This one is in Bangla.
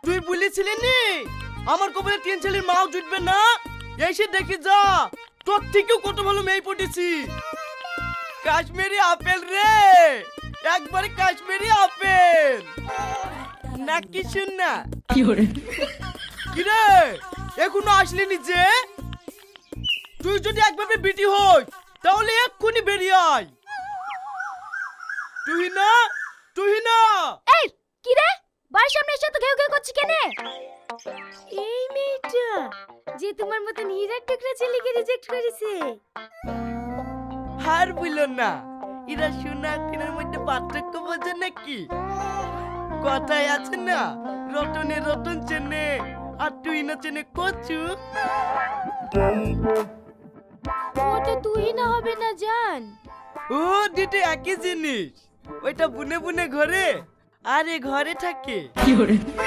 তুই বলেছিলি নি আমার কপালে তিন ছেলের মাও জুটবে না, এসে দেখি যা তোর থেকেও কত ভালো মেয়ে পটেছি। কাশ্মীরি আপেল রে, একবারে কাশ্মীরি আপেল। নাকি শুন না কি রে, এখনো আসলি নি যে? তুই যদি একভাবে বিটি হই তাহলে এক্ষুনি বেরিয়ে আয়। তুই না এই কি রে, বাড়ির সামনে এসে তো ঘেউ ঘেউ করছিস কেন? এই মেয়েটা যে তোমার মতন হীরার টুকরা ছেলেকে রিজেক্ট করেছে। হার বললো না, এরা সোনা টিনের মধ্যে পার্থক্য বোঝে নাকি? কথায় আছে না, রতনে রতন চেনে আর তুই না চেনে কচু। ওটা তুই না হবে না জান। ও দুটো একই জিনিস, ওইটা বুনে বুনে ঘরে আর এ ঘরে থাকে।